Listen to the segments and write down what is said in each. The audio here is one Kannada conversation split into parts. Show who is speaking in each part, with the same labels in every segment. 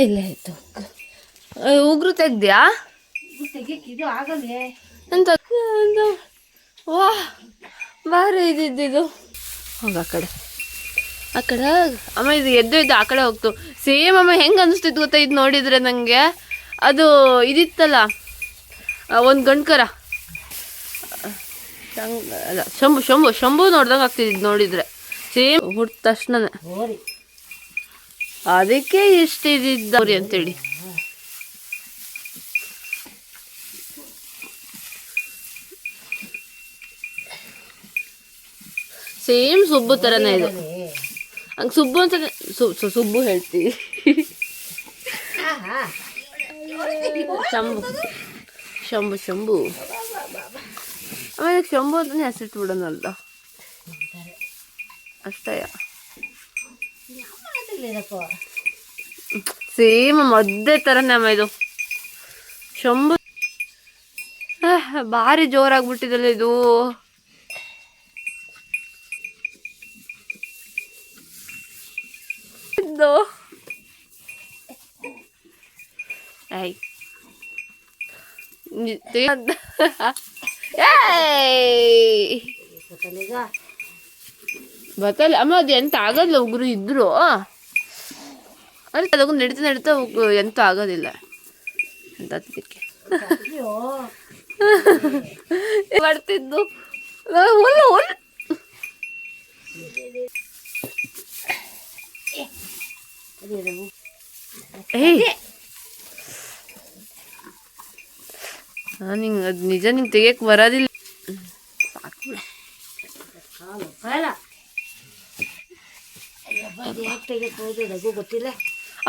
Speaker 1: ಇಲ್ಲ ಆಯ್ತು. ಉಗುರು ತೆಗ್ದ್ಯಾ?
Speaker 2: ತೆಗಿಯಕ್ಕೆ ಆಗಲ್ಲ
Speaker 1: ಎಂತ ವಾ ಬಾರಿ ಇದ್ದಿದ್ದು. ಹೋಗ ಆ ಕಡೆ ಅಮ್ಮ ಇದು ಎದ್ದು ಆ ಕಡೆ ಹೋಗ್ತು. ಸೇಮ್ ಅಮ್ಮ ಹೆಂಗೆ ಅನಿಸ್ತಿತ್ತು ಗೊತ್ತಾ ಇದು ನೋಡಿದರೆ ನನಗೆ. ಅದು ಇದಿತ್ತಲ್ಲ ಒಂದು ಗಂಡ್ಕರ ಅಲ್ಲ ಶಂಭು ಶಂಭು ಶಂಭು ನೋಡ್ದಂಗೆ ಆಗ್ತಿದ್ದು ನೋಡಿದರೆ ಸೇಮ್ ಹುಟ್ಟಿದ ತಕ್ಷಣನೇ. ಅದಕ್ಕೆ ಇಷ್ಟಿದ್ದವ್ರಿ ಅಂತೇಳಿ. ಸೇಮ್ ಸುಬ್ಬು ಥರನೇ ಇದು. ಹಂಗೆ ಸುಬ್ಬು ಅಂತ ಸುಬ್ಬು ಹೇಳ್ತೀವಿ. ಶಂಭು ಶಂಭು ಶಂಭು ಆಮೇಲೆ ಶಂಭು ಅಂತಾನೆ ಹೆಸರಿಟ್ಟು ಬಿಡೋಣಲ್ಲ ಅಷ್ಟೇ. ಸೇಮ್ ಮದ್ದೆ ಥರನೇ ಅಮ್ಮ ಇದು ಶಂಭು. ಭಾರಿ ಜೋರಾಗ್ಬಿಟ್ಟಿದಲ್ಲ ಇದು. ಬತ್ತಲ್ಲ ಅಮ್ಮ ಅದು ಎಂತ ಆಗೋದಿಲ್ಲ. ಉಗುರು ಇದ್ರು ಅದಕ್ಕೆ ಅದಕ್ಕೂ ನಡೀತಾ ಎಂತ ಆಗೋದಿಲ್ಲ ಅಂತ ಅದಕ್ಕೆ ಮಾಡ್ತಿದ್ದು. ನಿಂಗೆ ಅದು ನಿಜ ನಿಂಗೆ ತೆಗಿಯಕ್ಕೆ ಬರೋದಿಲ್ಲ.
Speaker 2: ಗೊತ್ತಿಲ್ಲ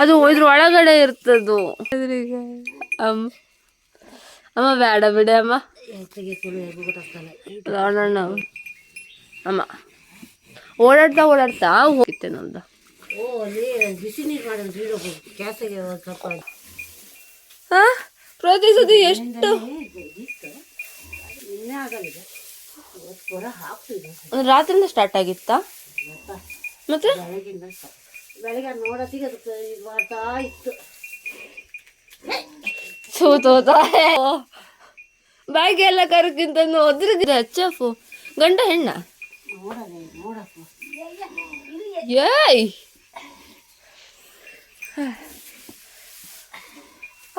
Speaker 1: ಅದು ಇದ್ರ ಒಳಗಡೆ ಇರ್ತದು. ಅಮ್ಮ ಬೇಡ ಬಿಡ ಅಮ್ಮ. ನೋಡೋಣ ಅಮ್ಮ ಓಡಾಡ್ತಾ ಹೋಗಿತ್ತೆ ನಮ್ದು.
Speaker 2: ಬಿಸಿ ನೀರು ಮಾಡೋದು ಗ್ಯಾಸಿಗೆ ಸ್ವಲ್ಪ
Speaker 1: ಪ್ರತಿ ಸತಿ ಎಷ್ಟು ರಾತ್ರಿಯಿಂದ ಸ್ಟಾರ್ಟ್ ಆಗಿತ್ತಾ? ಮತ್ತೆ
Speaker 2: ಬೆಳಗ್ಗೆ ನೋಡೋದಿಗೆ ಅದಕ್ಕೆ ಇದು ಮಾಡ್ತಾ ಇತ್ತು.
Speaker 1: ಬಾಯಿಗೆ ಎಲ್ಲ ಕರಕ್ಕಿಂತ ಒದ್ರಿದ್ರೆ ಹೆಚ್ಚಫು ಗಂಡ ಹೆಣ್ಣ ಏಯ್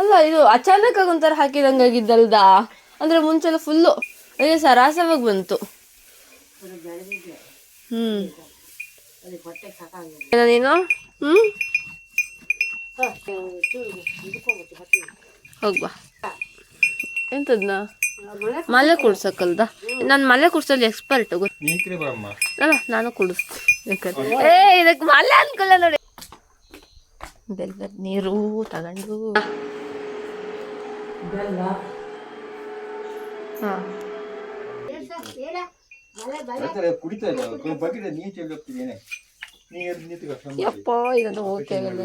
Speaker 1: ಅಲ್ಲ ಇದು ಅಚಾನಕ್ ಆಗಿ ಒಂಥರ ಹಾಕಿದಂಗಾಗಿದ್ದಲ್ದ. ಅಂದ್ರೆ ಮುಂಚೆಲ್ಲ ಫುಲ್ಲು ಅದೇ ಸರಾಸವಾಗಿ ಬಂತು. ನೀನು ಹೋಗ್ಬಾ. ಎಂತದ್ನ ಮಲೆ ಕುಡ್ಸಕ್ಕಲ್ದ? ನಾನು ಮಲೆ ಕುಡ್ಸಲ್ಲಿ ಎಕ್ಸ್ಪರ್ಟ್ ಗೊತ್ತಲ್ಲ. ನಾನು ಕುಡಿಸ್ತೀನಿ. ಇದಕ್ಕೆ ಮಲೆ ಅನ್ಕೊಲ್ಲ ನೋಡಿ. ಬೆಲ್ಲದ ನೀರು ತಗೊಂಡು ಯಪ್ಪ ಇದನ್ನು ಓಕೆ ಆಗಲ್ಲ.